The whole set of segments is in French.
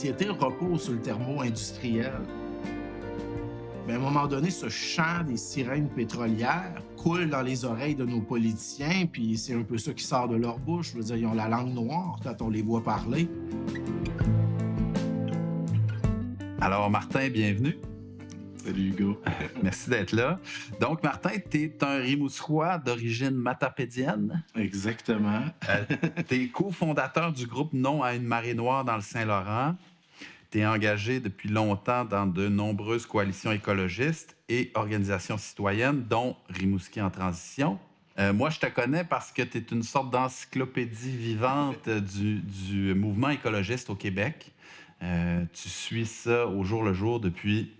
société repose sur le thermo-industriel. Mais à un moment donné, ce chant des sirènes pétrolières coule dans les oreilles de nos politiciens, puis c'est un peu ça qui sort de leur bouche. Je veux dire, ils ont la langue noire quand on les voit parler. Alors, Martin, bienvenue. Salut Hugo. Merci d'être là. Donc, Martin, tu es un Rimouskois d'origine matapédienne. Exactement. Tu es cofondateur du groupe Non à une marée noire dans le Saint-Laurent. Tu es engagé depuis longtemps dans de nombreuses coalitions écologistes et organisations citoyennes, dont Rimouski en transition. Moi, je te connais parce que tu es une sorte d'encyclopédie vivante du mouvement écologiste au Québec. Tu suis ça au jour le jour depuis,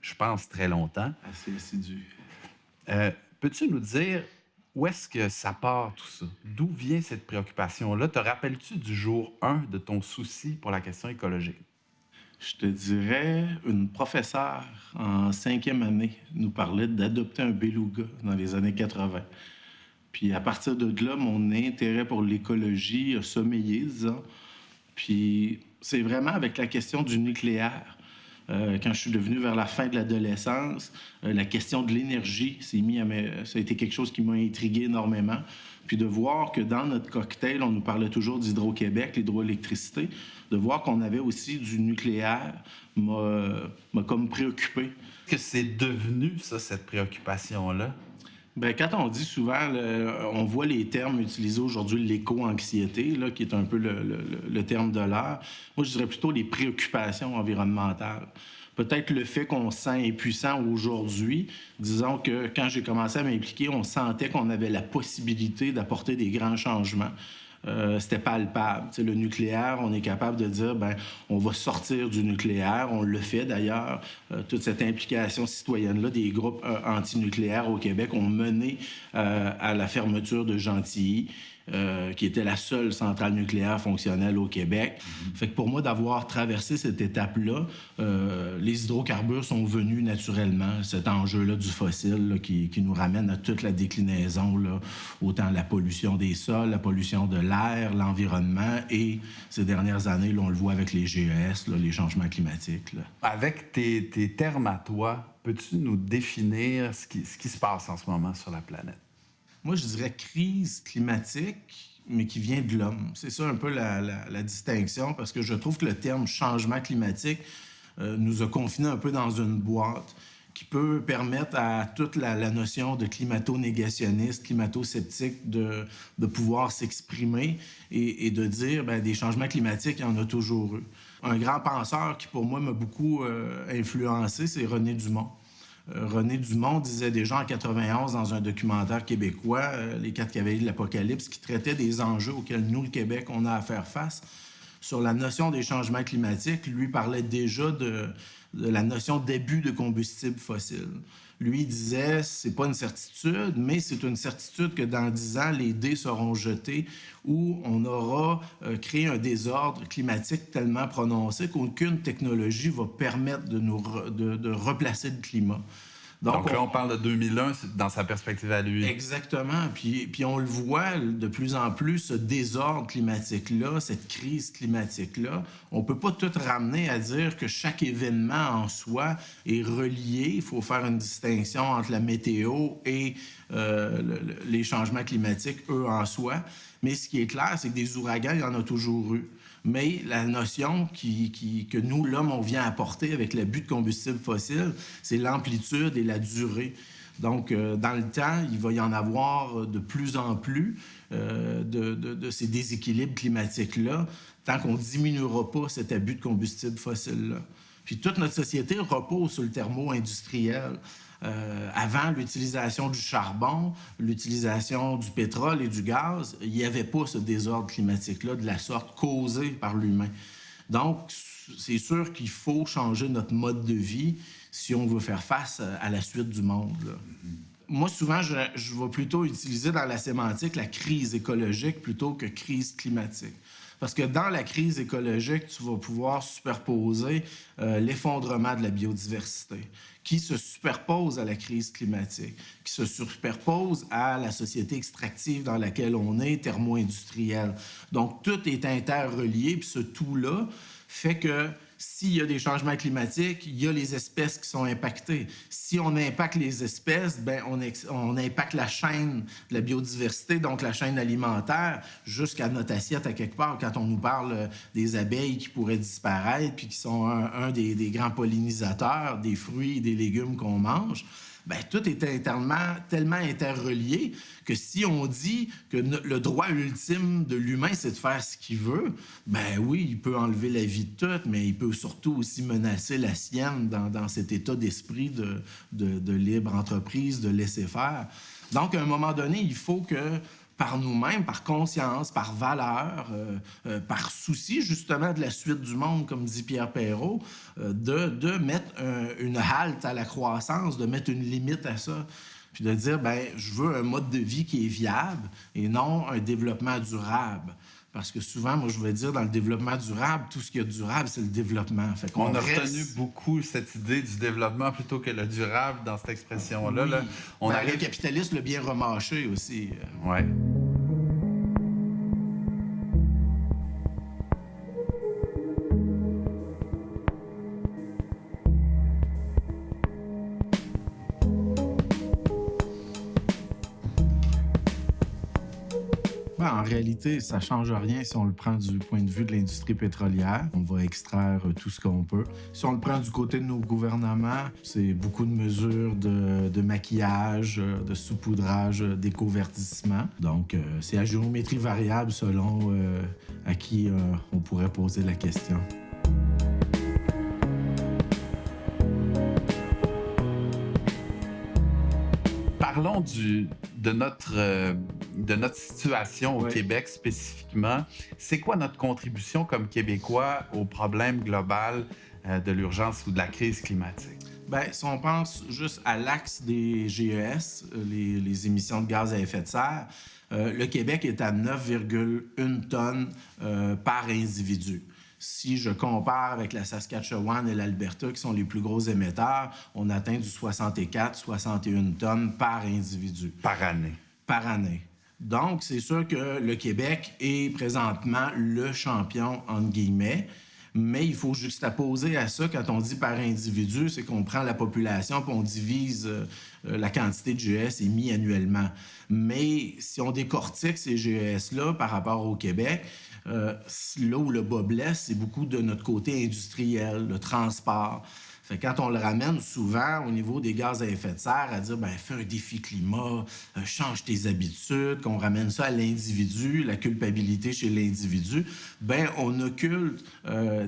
je pense, très longtemps. Assez assidu. Peux-tu nous dire où est-ce que ça part tout ça? D'où vient cette préoccupation-là? Te rappelles-tu du jour 1 de ton souci pour la question écologique? Je te dirais, une professeure en 5e année nous parlait d'adopter un beluga dans les années 80. Puis à partir de là, mon intérêt pour l'écologie a sommeillé, disons. Puis c'est vraiment avec la question du nucléaire. Quand je suis devenu vers la fin de l'adolescence, la question de l'énergie ça a été quelque chose qui m'a intrigué énormément. Puis de voir que dans notre cocktail, on nous parlait toujours d'Hydro-Québec, l'hydroélectricité, de voir qu'on avait aussi du nucléaire m'a comme préoccupé. Qu'est-ce que c'est devenu, ça, cette préoccupation-là? Bien, quand on dit souvent, on voit les termes utilisés aujourd'hui, l'éco-anxiété, là, qui est un peu le terme de l'heure. Moi, je dirais plutôt les préoccupations environnementales. Peut-être le fait qu'on se sent impuissant aujourd'hui. Disons que quand j'ai commencé à m'impliquer, on sentait qu'on avait la possibilité d'apporter des grands changements. C'était palpable. T'sais, le nucléaire, on est capable de dire, ben, on va sortir du nucléaire. On le fait d'ailleurs. Toute cette implication citoyenne-là des groupes antinucléaires au Québec ont mené à la fermeture de Gentilly, qui était la seule centrale nucléaire fonctionnelle au Québec. Fait que pour moi, d'avoir traversé cette étape-là, les hydrocarbures sont venus naturellement. Cet enjeu-là du fossile là, qui nous ramène à toute la déclinaison, là, autant la pollution des sols, la pollution de l'air, l'environnement et ces dernières années, là, on le voit avec les GES, là, les changements climatiques. Là. Avec tes termes à toi, peux-tu nous définir ce qui se passe en ce moment sur la planète? Moi, je dirais crise climatique, mais qui vient de l'homme. C'est ça un peu la distinction, parce que je trouve que le terme changement climatique nous a confinés un peu dans une boîte qui peut permettre à toute la notion de climato-négationniste, climato-sceptique de pouvoir s'exprimer et de dire, bien, des changements climatiques, il y en a toujours eu. Un grand penseur qui, pour moi, m'a beaucoup influencé, c'est René Dumont. René Dumont disait déjà en 91 dans un documentaire québécois, Les 4 cavaliers de l'Apocalypse, qui traitait des enjeux auxquels nous, le Québec, on a à faire face. Sur la notion des changements climatiques, lui parlait déjà de la notion d'abus de combustibles fossiles. Lui disait, c'est pas une certitude, mais c'est une certitude que dans 10 ans, les dés seront jetés où on aura créé un désordre climatique tellement prononcé qu'aucune technologie va permettre de replacer le climat. Donc là, on parle de 2001 dans sa perspective à lui. Exactement. Puis on le voit de plus en plus, ce désordre climatique-là, cette crise climatique-là. On peut pas tout ramener à dire que chaque événement en soi est relié. Il faut faire une distinction entre la météo et les changements climatiques, eux, en soi. Mais ce qui est clair, c'est que des ouragans, il y en a toujours eu. Mais la notion que nous, l'homme, on vient apporter avec l'abus de combustibles fossiles, c'est l'amplitude et la durée. Donc, dans le temps, il va y en avoir de plus en plus de ces déséquilibres climatiques-là, tant qu'on ne diminuera pas cet abus de combustibles fossiles-là. Puis toute notre société repose sur le thermo-industriel. Avant l'utilisation du charbon, l'utilisation du pétrole et du gaz, il n'y avait pas ce désordre climatique-là de la sorte causé par l'humain. Donc, c'est sûr qu'il faut changer notre mode de vie si on veut faire face à la suite du monde. Là. Moi, souvent, je vais plutôt utiliser dans la sémantique la crise écologique plutôt que crise climatique. Parce que dans la crise écologique, tu vas pouvoir superposer l'effondrement de la biodiversité, qui se superpose à la crise climatique, qui se superpose à la société extractive dans laquelle on est, thermo-industrielle. Donc, tout est interrelié, puis ce tout-là, fait que s'il y a des changements climatiques, il y a les espèces qui sont impactées. Si on impacte les espèces, ben on impacte la chaîne de la biodiversité, donc la chaîne alimentaire, jusqu'à notre assiette à quelque part. Quand on nous parle des abeilles qui pourraient disparaître, puis qui sont un des grands pollinisateurs des fruits et des légumes qu'on mange, ben, tout est tellement interrelié que si on dit que le droit ultime de l'humain, c'est de faire ce qu'il veut, ben oui, il peut enlever la vie de tout, mais il peut surtout aussi menacer la sienne dans cet état d'esprit de libre entreprise, de laisser faire. Donc, à un moment donné, il faut que par nous-mêmes, par conscience, par valeur, par souci justement de la suite du monde, comme dit Pierre Perrault, de mettre une halte à la croissance, de mettre une limite à ça, puis de dire, ben je veux un mode de vie qui est viable et non un développement durable. Parce que souvent, moi, je vais dire, dans le développement durable, tout ce qui est durable, c'est le développement. Fait qu'on On a retenu beaucoup cette idée du développement plutôt que le durable dans cette expression-là. Oui. Là. Le capitalisme l'a bien remâché aussi. Ouais. En réalité, ça ne change rien si on le prend du point de vue de l'industrie pétrolière. On va extraire tout ce qu'on peut. Si on le prend du côté de nos gouvernements, c'est beaucoup de mesures de maquillage, de saupoudrage, d'écovertissement. Donc, c'est à géométrie variable selon à qui on pourrait poser la question. Parlons de notre situation au Québec spécifiquement. C'est quoi notre contribution comme Québécois au problème global de l'urgence ou de la crise climatique? Bien, si on pense juste à l'axe des GES, les émissions de gaz à effet de serre, le Québec est à 9,1 tonnes par individu. Si je compare avec la Saskatchewan et l'Alberta, qui sont les plus gros émetteurs, on atteint du 64-61 tonnes par individu. Par année. Par année. Donc, c'est sûr que le Québec est présentement le champion, entre guillemets, mais il faut juxtaposer à ça, quand on dit par individu, c'est qu'on prend la population puis on divise la quantité de GES émis annuellement. Mais si on décortique ces GES-là par rapport au Québec, là où le bas blesse, c'est beaucoup de notre côté industriel, le transport. Fait que quand on le ramène souvent au niveau des gaz à effet de serre, à dire, ben fais un défi climat, change tes habitudes, qu'on ramène ça à l'individu, la culpabilité chez l'individu, ben on occulte,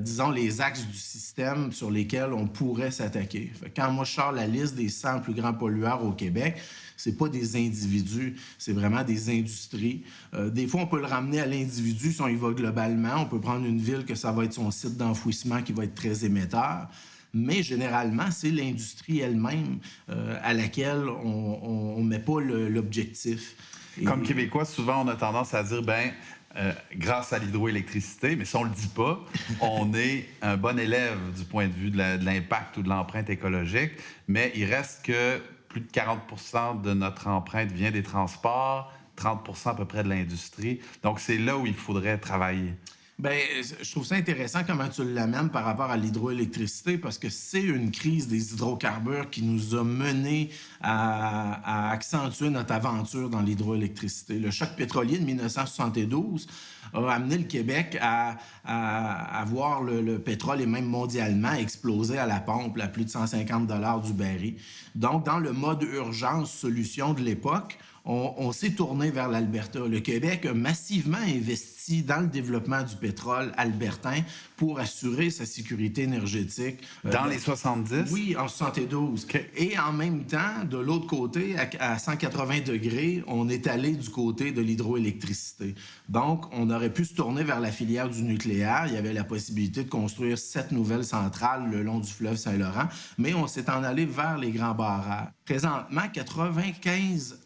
disons, les axes du système sur lesquels on pourrait s'attaquer. Fait que quand moi je sors la liste des 100 plus grands pollueurs au Québec, c'est pas des individus, c'est vraiment des industries. Des fois, on peut le ramener à l'individu si on y va globalement. On peut prendre une ville que ça va être son site d'enfouissement qui va être très émetteur. Mais généralement, c'est l'industrie elle-même à laquelle on ne met pas l'objectif. Comme Québécois, souvent, on a tendance à dire, grâce à l'hydroélectricité, mais si on ne le dit pas, on est un bon élève du point de vue de l'impact ou de l'empreinte écologique, mais il reste que plus de 40 % de notre empreinte vient des transports, 30 % à peu près de l'industrie. Donc, c'est là où il faudrait travailler. Bien, je trouve ça intéressant comment tu l'amènes par rapport à l'hydroélectricité parce que c'est une crise des hydrocarbures qui nous a menés à accentuer notre aventure dans l'hydroélectricité. Le choc pétrolier de 1972 a amené le Québec à voir le pétrole et même mondialement exploser à la pompe à plus de 150 $ du baril. Donc, dans le mode urgence solution de l'époque, on s'est tourné vers l'Alberta. Le Québec a massivement investi dans le développement du pétrole albertain pour assurer sa sécurité énergétique. Dans les 70? Oui, en 72. Okay. Et en même temps, de l'autre côté, à 180 degrés, on est allé du côté de l'hydroélectricité. Donc, on aurait pu se tourner vers la filière du nucléaire. Il y avait la possibilité de construire 7 nouvelles centrales le long du fleuve Saint-Laurent, mais on s'est en allé vers les grands barrages. Présentement,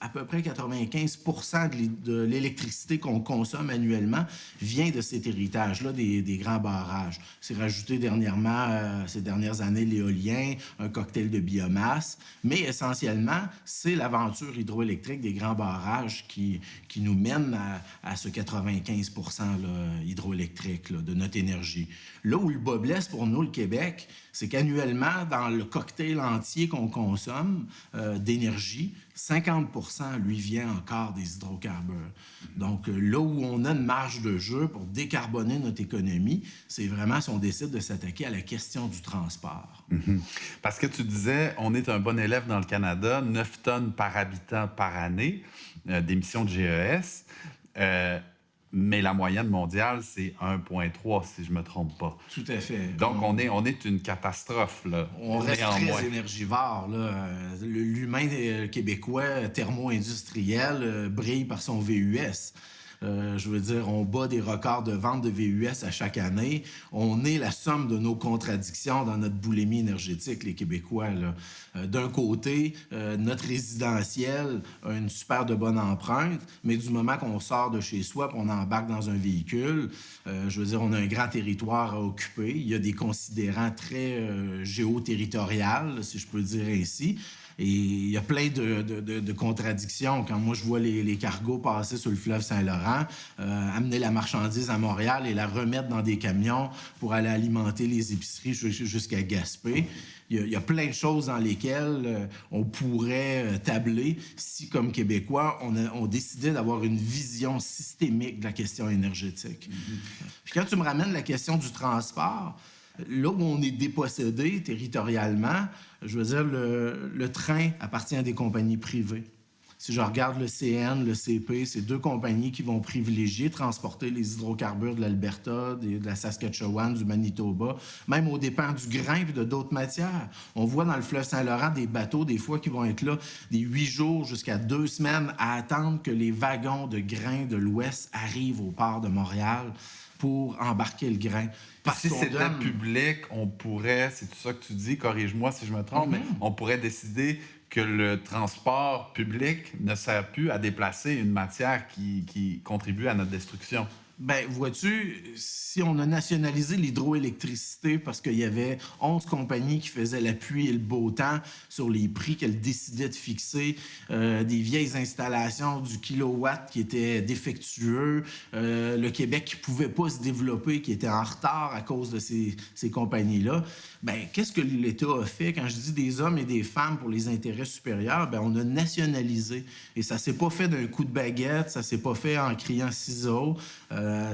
à peu près 80-95 de l'électricité qu'on consomme annuellement vient de cet héritage-là des grands barrages. C'est rajouté dernièrement, ces dernières années, l'éolien, un cocktail de biomasse, mais essentiellement, c'est l'aventure hydroélectrique des grands barrages qui nous mène à ce 95 là, hydroélectrique là, de notre énergie. Là où le bas blesse pour nous, le Québec, c'est qu'annuellement, dans le cocktail entier qu'on consomme d'énergie, 50 lui vient encore des hydrocarbures. Donc, là où on a une marge de jeu pour décarboner notre économie, c'est vraiment si on décide de s'attaquer à la question du transport. Mm-hmm. Parce que tu disais, on est un bon élève dans le Canada, 9 tonnes par habitant par année d'émissions de GES. Mais la moyenne mondiale, c'est 1,3, si je ne me trompe pas. Tout à fait. Donc, on est une catastrophe, là. On reste très énergivore, là. L'humain québécois thermo-industriel brille par son VUS. Je veux dire, on bat des records de vente de VUS à chaque année. On est la somme de nos contradictions dans notre boulimie énergétique, les Québécois, là. D'un côté, notre résidentiel a une super de bonne empreinte, mais du moment qu'on sort de chez soi et on embarque dans un véhicule, je veux dire, on a un grand territoire à occuper. Il y a des considérants très géoterritoriaux, si je peux dire ainsi. Et il y a plein de contradictions. Quand moi, je vois les cargos passer sur le fleuve Saint-Laurent, amener la marchandise à Montréal et la remettre dans des camions pour aller alimenter les épiceries jusqu'à Gaspé. Il y a plein de choses dans lesquelles on pourrait tabler si, comme Québécois, on décidait d'avoir une vision systémique de la question énergétique. Puis quand tu me ramènes la question du transport, là où on est dépossédé territorialement, je veux dire, le train appartient à des compagnies privées. Si je regarde le CN, le CP, c'est deux compagnies qui vont privilégier transporter les hydrocarbures de l'Alberta, de la Saskatchewan, du Manitoba, même aux dépens du grain et de d'autres matières. On voit dans le fleuve Saint-Laurent des bateaux, des fois, qui vont être là des 8 jours jusqu'à 2 semaines à attendre que les wagons de grains de l'Ouest arrivent au port de Montréal pour embarquer le grain. Parce si c'était public, on pourrait, c'est tout ça que tu dis, corrige-moi si je me trompe, mais on pourrait décider que le transport public ne sert plus à déplacer une matière qui contribue à notre destruction. Bien, vois-tu, si on a nationalisé l'hydroélectricité parce qu'il y avait 11 compagnies qui faisaient la pluie et le beau temps sur les prix qu'elles décidaient de fixer, des vieilles installations du kilowatt qui étaient défectueux, le Québec qui ne pouvait pas se développer, qui était en retard à cause de ces compagnies-là, bien, qu'est-ce que l'État a fait? Quand je dis des hommes et des femmes pour les intérêts supérieurs, bien, on a nationalisé. Et ça ne s'est pas fait d'un coup de baguette, ça ne s'est pas fait en criant ciseaux.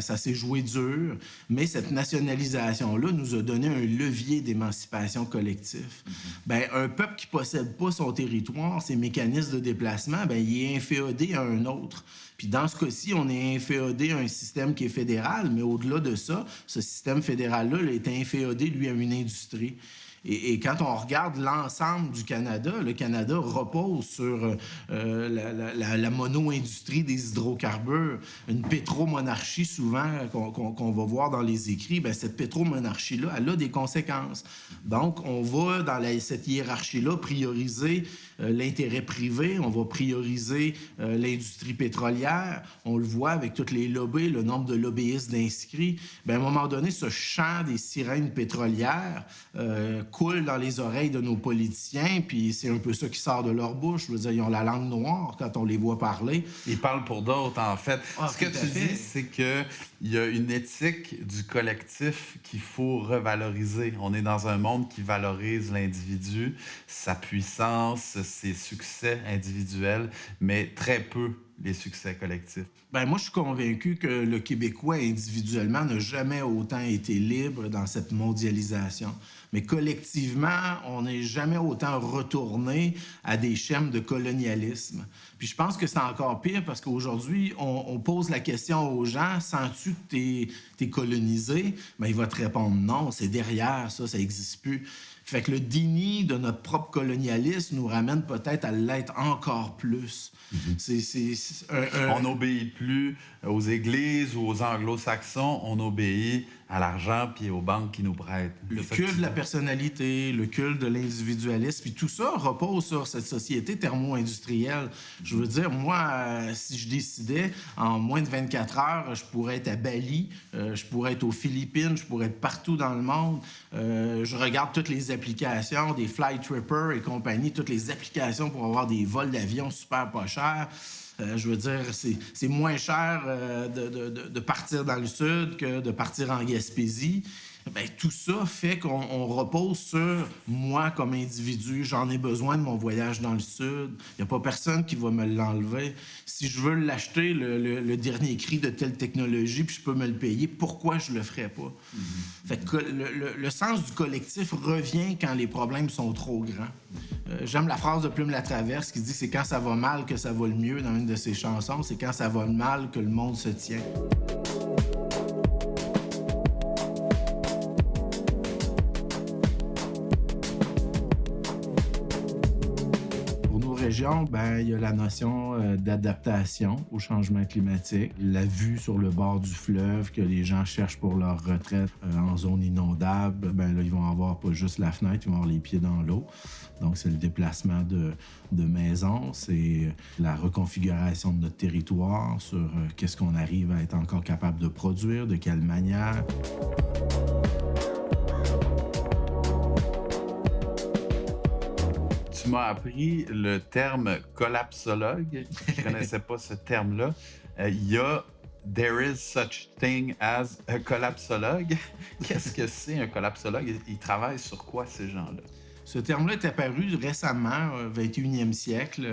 Ça s'est joué dur, mais cette nationalisation-là nous a donné un levier d'émancipation collectif. Bien, un peuple qui ne possède pas son territoire, ses mécanismes de déplacement, bien, il est inféodé à un autre. Puis dans ce cas-ci, on est inféodé à un système qui est fédéral, mais au-delà de ça, ce système fédéral-là est inféodé, lui, à une industrie. Et quand on regarde l'ensemble du Canada, le Canada repose sur la mono-industrie des hydrocarbures, une pétromonarchie souvent qu'on va voir dans les écrits. Bien, cette pétromonarchie-là, elle a des conséquences. Donc, on va, dans cette hiérarchie-là, prioriser l'intérêt privé, on va prioriser l'industrie pétrolière. On le voit avec toutes les lobbies, le nombre de lobbyistes d'inscrits. Bien, à un moment donné, ce chant des sirènes pétrolières coule dans les oreilles de nos politiciens, puis c'est un peu ça qui sort de leur bouche. Je veux dire, ils ont la langue noire quand on les voit parler. Ils parlent pour d'autres, en fait. Ce que tu dis, c'est qu'il y a une éthique du collectif qu'il faut revaloriser. On est dans un monde qui valorise l'individu, sa puissance, ses succès individuels, mais très peu les succès collectifs. Bien, moi, je suis convaincu que le Québécois, individuellement, n'a jamais autant été libre dans cette mondialisation. Mais collectivement, on n'est jamais autant retourné à des schèmes de colonialisme. Puis je pense que c'est encore pire parce qu'aujourd'hui, on pose la question aux gens, sens-tu que t'es colonisé? Bien, il va te répondre non, c'est derrière ça n'existe plus. Fait que le déni de notre propre colonialisme nous ramène peut-être à l'être encore plus. On n'obéit plus aux églises ou aux anglo-saxons, on obéit à l'argent puis aux banques qui nous prêtent. Le culte de la personnalité, le culte de l'individualisme, puis tout ça repose sur cette société thermo-industrielle. Je veux dire, moi, si je décidais, en moins de 24 heures, je pourrais être à Bali, je pourrais être aux Philippines, je pourrais être partout dans le monde. Je regarde toutes les applications, des Flytripper et compagnie, toutes les applications pour avoir des vols d'avion super pas chers. Je veux dire, c'est moins cher de partir dans le sud que de partir en Gaspésie. Bien, tout ça fait qu'on repose sur moi comme individu. J'en ai besoin de mon voyage dans le sud. Il n'y a pas personne qui va me l'enlever. Si je veux l'acheter, le dernier cri de telle technologie, puis je peux me le payer, pourquoi je le ferais pas? Fait que le sens du collectif revient quand les problèmes sont trop grands. J'aime la phrase de Plume Latraverse qui dit « C'est quand ça va mal que ça va le mieux » dans une de ses chansons. C'est quand ça va mal que le monde se tient. Région, ben, il y a la notion d'adaptation au changement climatique, la vue sur le bord du fleuve que les gens cherchent pour leur retraite en zone inondable. Ben, là, ils vont avoir pas juste la fenêtre, ils vont avoir les pieds dans l'eau. Donc, c'est le déplacement de maisons, c'est la reconfiguration de notre territoire sur qu'est-ce qu'on arrive à être encore capable de produire, de quelle manière. Tu m'as appris le terme collapsologue. Je ne connaissais pas ce terme-là. Il y a « there is such thing as a collapsologue ». Qu'est-ce que c'est un collapsologue? Ils travaillent sur quoi, ces gens-là? Ce terme-là est apparu récemment, au 21e siècle.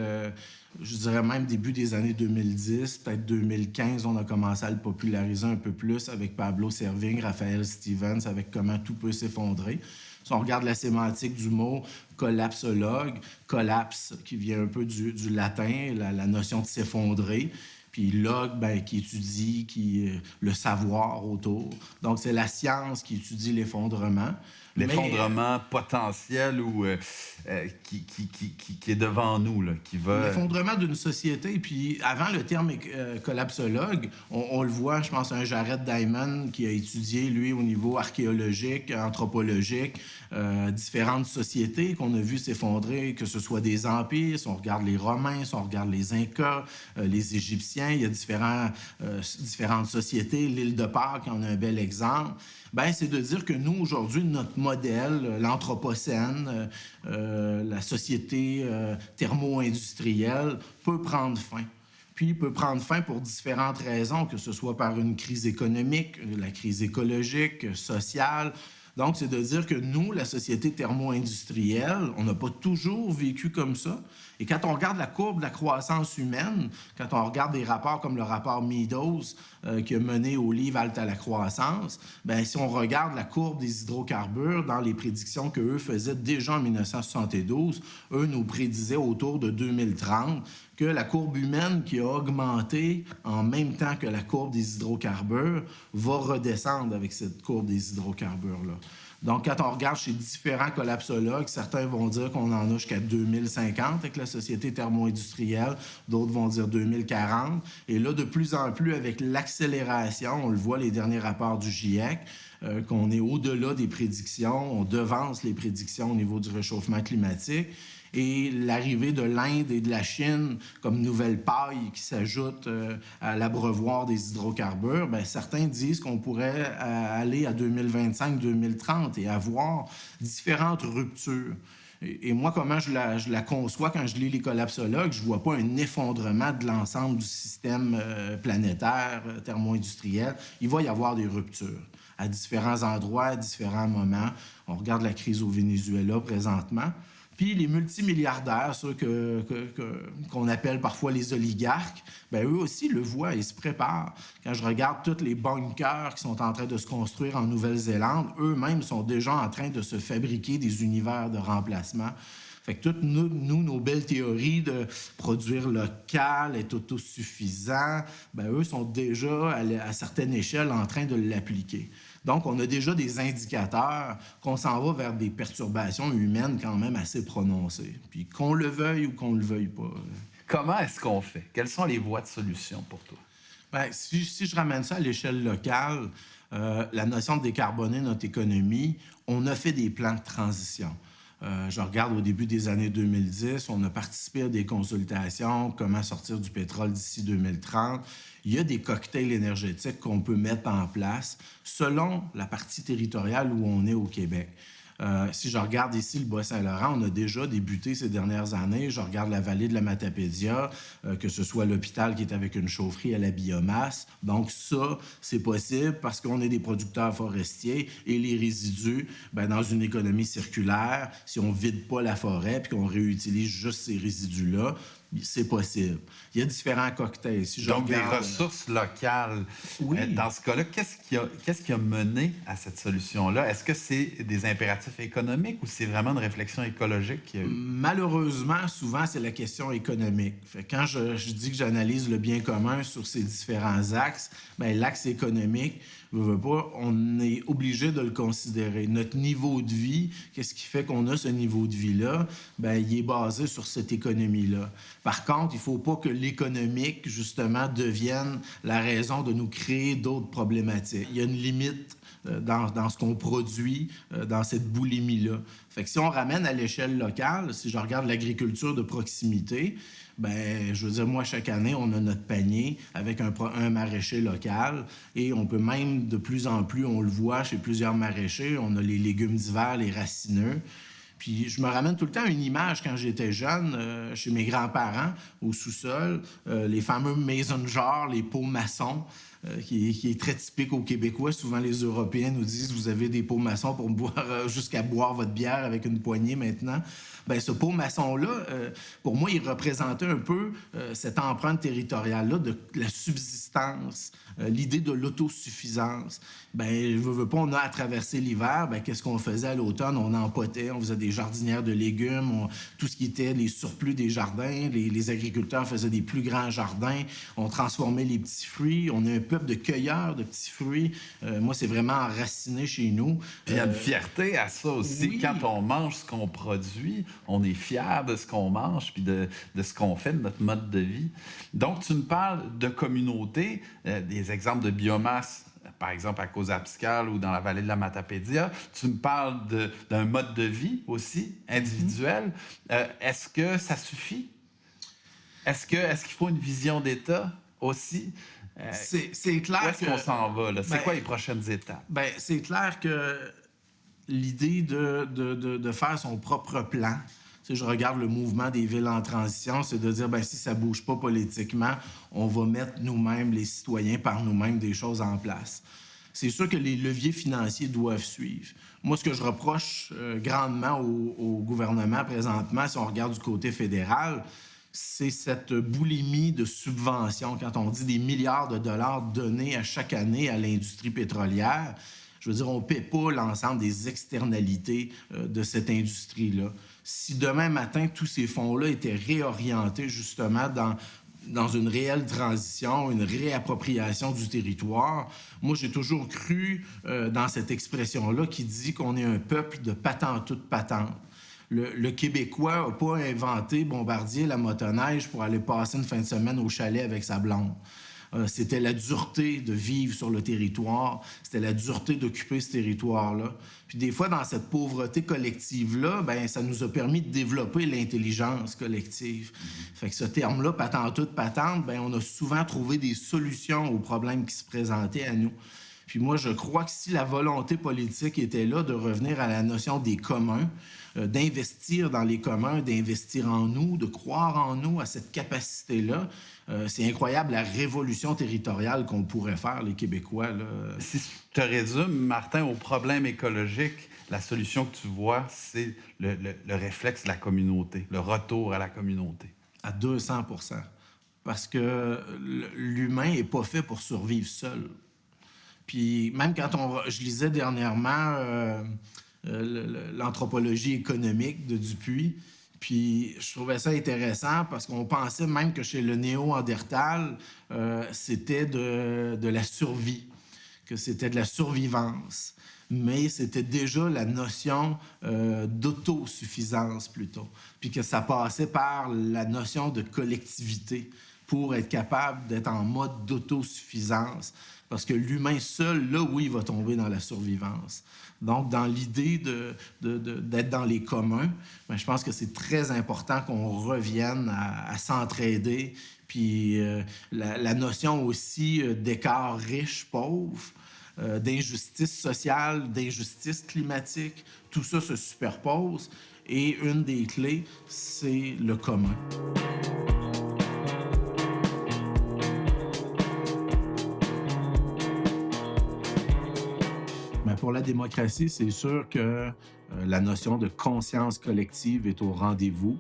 Je dirais même début des années 2010, peut-être 2015, on a commencé à le populariser un peu plus avec Pablo Servigne, Raphaël Stevens, avec comment tout peut s'effondrer. Si on regarde la sémantique du mot collapsologue, collapse qui vient un peu du latin, la notion de s'effondrer, puis log, ben, qui étudie le savoir autour. Donc, c'est la science qui étudie l'effondrement. L'effondrement potentiel ou qui est devant nous, là, qui va... L'effondrement d'une société. Puis avant le terme collapsologue, on le voit, je pense, un Jared Diamond qui a étudié, lui, au niveau archéologique, anthropologique, différentes sociétés qu'on a vues s'effondrer, que ce soit des empires, si on regarde les Romains, si on regarde les Incas, les Égyptiens, il y a différentes sociétés. L'île de Pâques en a un bel exemple. Ben, c'est de dire que nous, aujourd'hui, notre modèle, l'anthropocène, la société thermo-industrielle, peut prendre fin. Puis, il peut prendre fin pour différentes raisons, que ce soit par une crise économique, la crise écologique, sociale. Donc, c'est de dire que nous, la société thermo-industrielle, on n'a pas toujours vécu comme ça. Et quand on regarde la courbe de la croissance humaine, quand on regarde des rapports comme le rapport Meadows qui a mené au livre Halte à la croissance, bien, si on regarde la courbe des hydrocarbures dans les prédictions qu'eux faisaient déjà en 1972, eux nous prédisaient autour de 2030 que la courbe humaine qui a augmenté en même temps que la courbe des hydrocarbures va redescendre avec cette courbe des hydrocarbures-là. Donc, quand on regarde chez différents collapsologues, certains vont dire qu'on en a jusqu'à 2050 avec la société thermo-industrielle, d'autres vont dire 2040. Et là, de plus en plus, avec l'accélération, on le voit, les derniers rapports du GIEC, qu'on est au-delà des prédictions, on devance les prédictions au niveau du réchauffement climatique. Et l'arrivée de l'Inde et de la Chine comme nouvelle paille qui s'ajoute à l'abreuvoir des hydrocarbures, bien, certains disent qu'on pourrait aller à 2025-2030 et avoir différentes ruptures. Et moi, comment je la conçois quand je lis les collapsologues, je ne vois pas un effondrement de l'ensemble du système planétaire, thermo-industriel. Il va y avoir des ruptures à différents endroits, à différents moments. On regarde la crise au Venezuela présentement. Puis les multimilliardaires, ceux qu'on appelle parfois les oligarques, bien, eux aussi le voient et se préparent. Quand je regarde tous les bunkers qui sont en train de se construire en Nouvelle-Zélande, eux-mêmes sont déjà en train de se fabriquer des univers de remplacement. Fait que toutes nos belles théories de produire local, être autosuffisant, bien, eux sont déjà, à certaines échelles, en train de l'appliquer. Donc, on a déjà des indicateurs qu'on s'en va vers des perturbations humaines quand même assez prononcées. Puis qu'on le veuille ou qu'on ne le veuille pas. Comment est-ce qu'on fait? Quelles sont les voies de solution pour toi? Bien, si je ramène ça à l'échelle locale, la notion de décarboner notre économie, on a fait des plans de transition. Je regarde au début des années 2010, on a participé à des consultations, comment sortir du pétrole d'ici 2030. Il y a des cocktails énergétiques qu'on peut mettre en place selon la partie territoriale où on est au Québec. Si je regarde ici le Bas-Saint-Laurent, on a déjà débuté ces dernières années. Je regarde la vallée de la Matapédia, que ce soit l'hôpital qui est avec une chaufferie à la biomasse. Donc ça, c'est possible parce qu'on est des producteurs forestiers et les résidus, bien, dans une économie circulaire, si on ne vide pas la forêt puis qu'on réutilise juste ces résidus-là, c'est possible. Il y a différents cocktails. Si je Donc, regarde, des ressources locales. Oui. Dans ce cas-là, qu'est-ce qui a mené à cette solution-là? Est-ce que c'est des impératifs économiques ou c'est vraiment une réflexion écologique? Malheureusement, souvent, c'est la question économique. Fait que quand je dis que j'analyse le bien commun sur ces différents axes, bien, l'axe économique, veut pas, on est obligé de le considérer. Notre niveau de vie, qu'est-ce qui fait qu'on a ce niveau de vie-là? Bien, il est basé sur cette économie-là. Par contre, il ne faut pas que l'économique, justement, devienne la raison de nous créer d'autres problématiques. Il y a une limite dans ce qu'on produit, dans cette boulimie-là. Fait que si on ramène à l'échelle locale, si je regarde l'agriculture de proximité, ben, je veux dire, moi, chaque année, on a notre panier avec un maraîcher local et on peut même, de plus en plus, on le voit chez plusieurs maraîchers, on a les légumes d'hiver, les racineux. Puis je me ramène tout le temps à une image quand j'étais jeune, chez mes grands-parents, au sous-sol, les fameux maison jars, les pots maçons, qui est très typique aux Québécois. Souvent, les Européens nous disent « Vous avez des pots maçons pour boire, jusqu'à boire votre bière avec une poignée maintenant. » Bien, ce pot maçon-là, pour moi, il représentait un peu cette empreinte territoriale-là de la subsistance, l'idée de l'autosuffisance. Bien, je veux pas, on a à traverser l'hiver, bien, qu'est-ce qu'on faisait à l'automne? On empotait, on faisait des jardinières de légumes, tout ce qui était les surplus des jardins, les agriculteurs faisaient des plus grands jardins, on transformait les petits fruits, on est un peuple de cueilleurs de petits fruits. Moi, c'est vraiment enraciné chez nous. Il y a une fierté à ça aussi. Oui. Quand on mange ce qu'on produit, on est fier de ce qu'on mange puis de ce qu'on fait, de notre mode de vie. Donc, tu me parles de communauté, des exemples de biomasse, par exemple à Causa-Piscale ou dans la vallée de la Matapédia. Tu me parles d'un mode de vie aussi, individuel. Est-ce que ça suffit? Est-ce qu'il faut une vision d'État aussi? C'est clair où est-ce qu'on s'en va, là? C'est quoi les prochaines étapes? Bien, c'est clair que l'idée de faire son propre plan, si je regarde le mouvement des villes en transition, c'est de dire, bien, si ça ne bouge pas politiquement, on va mettre nous-mêmes, les citoyens, par nous-mêmes, des choses en place. C'est sûr que les leviers financiers doivent suivre. Moi, ce que je reproche grandement au gouvernement présentement, si on regarde du côté fédéral, c'est cette boulimie de subventions. Quand on dit des milliards de dollars donnés à chaque année à l'industrie pétrolière, je veux dire, on ne paie pas l'ensemble des externalités de cette industrie-là. Si demain matin, tous ces fonds-là étaient réorientés justement dans une réelle transition, une réappropriation du territoire, moi, j'ai toujours cru dans cette expression-là qui dit qu'on est un peuple de patente patente. Le Québécois n'a pas inventé Bombardier la motoneige pour aller passer une fin de semaine au chalet avec sa blonde. C'était la dureté de vivre sur le territoire, c'était la dureté d'occuper ce territoire-là. Puis des fois, dans cette pauvreté collective-là, ben, ça nous a permis de développer l'intelligence collective. Fait que ce terme-là, patente patente, ben, on a souvent trouvé des solutions aux problèmes qui se présentaient à nous. Puis moi, je crois que si la volonté politique était là de revenir à la notion des communs, d'investir dans les communs, d'investir en nous, de croire en nous, à cette capacité-là, c'est incroyable la révolution territoriale qu'on pourrait faire, les Québécois, là. Si je te résume, Martin, au problème écologique, la solution que tu vois, c'est le réflexe de la communauté, le retour à la communauté. À 200 %. Parce que l'humain n'est pas fait pour survivre seul. Puis même quand je lisais dernièrement l'anthropologie économique de Dupuis, puis je trouvais ça intéressant parce qu'on pensait même que chez le Néo-Andertal, c'était de la survie, que c'était de la survivance. mais c'était déjà la notion d'autosuffisance plutôt, puis que ça passait par la notion de collectivité pour être capable d'être en mode d'autosuffisance, parce que l'humain seul, là, oui, il va tomber dans la survivance. Donc, dans l'idée d'être dans les communs, je pense que c'est très important qu'on revienne à s'entraider, puis la notion aussi d'écart riche-pauvre, d'injustice sociale, d'injustice climatique, tout ça se superpose. Et une des clés, c'est le commun. Mais pour la démocratie, c'est sûr que la notion de conscience collective est au rendez-vous.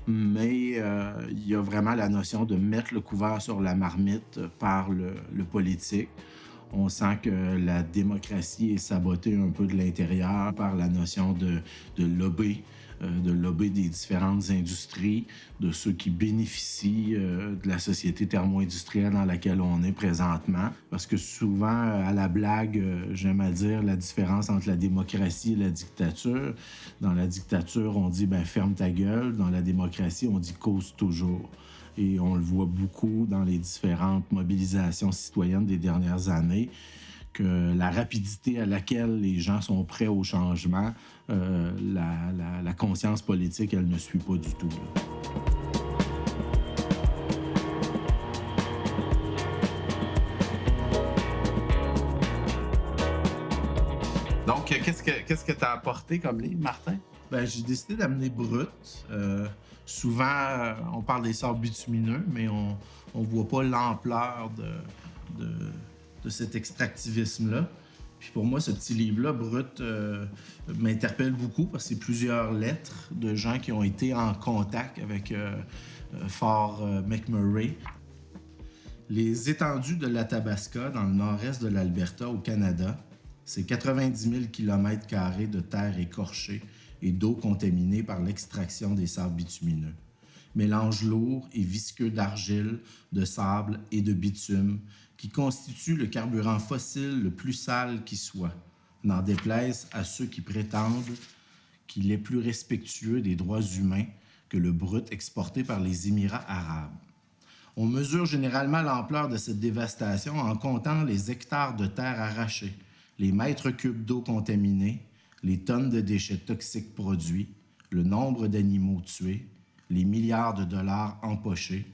Mais il y a vraiment la notion de mettre le couvert sur la marmite par le politique. On sent que la démocratie est sabotée un peu de l'intérieur par la notion de lobby des différentes industries, de ceux qui bénéficient de la société thermo-industrielle dans laquelle on est présentement. Parce que souvent, à la blague, j'aime à dire la différence entre la démocratie et la dictature. Dans la dictature, on dit « ferme ta gueule ». Dans la démocratie, on dit « cause toujours ». Et on le voit beaucoup dans les différentes mobilisations citoyennes des dernières années, que la rapidité à laquelle les gens sont prêts au changement, la conscience politique, elle ne suit pas du tout. Donc, qu'est-ce que tu as apporté comme livre, Martin? J'ai décidé d'amener Brut. Souvent, on parle des sables bitumineux, mais on ne voit pas l'ampleur de cet extractivisme-là. Puis pour moi, ce petit livre-là, Brut, m'interpelle beaucoup parce que c'est plusieurs lettres de gens qui ont été en contact avec Fort McMurray. Les étendues de l'Athabasca, dans le nord-est de l'Alberta, au Canada, c'est 90 000 km² de terre écorchée et d'eau contaminée par l'extraction des sables bitumineux. Mélange lourd et visqueux d'argile, de sable et de bitume qui constitue le carburant fossile le plus sale qui soit, n'en déplaise à ceux qui prétendent qu'il est plus respectueux des droits humains que le brut exporté par les Émirats arabes. On mesure généralement l'ampleur de cette dévastation en comptant les hectares de terre arrachés, les mètres cubes d'eau contaminée, les tonnes de déchets toxiques produits, le nombre d'animaux tués, les milliards de dollars empochés.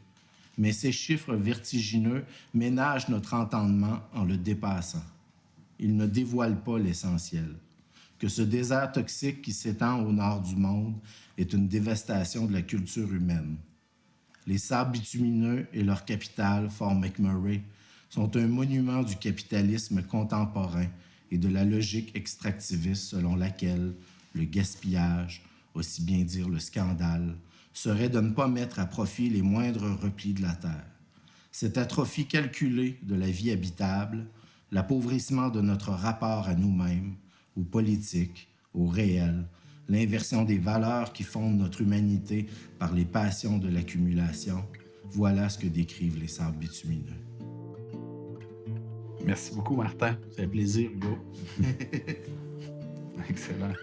Mais ces chiffres vertigineux ménagent notre entendement en le dépassant. Ils ne dévoilent pas l'essentiel, que ce désert toxique qui s'étend au nord du monde est une dévastation de la culture humaine. Les sables bitumineux et leur capitale, Fort McMurray, sont un monument du capitalisme contemporain et de la logique extractiviste selon laquelle le gaspillage, aussi bien dire le scandale, serait de ne pas mettre à profit les moindres replis de la terre. Cette atrophie calculée de la vie habitable, l'appauvrissement de notre rapport à nous-mêmes, aux politiques, au réel, l'inversion des valeurs qui fondent notre humanité par les passions de l'accumulation, voilà ce que décrivent les sables bitumineux. Merci beaucoup, Martin. Ça fait plaisir, Hugo. Excellent.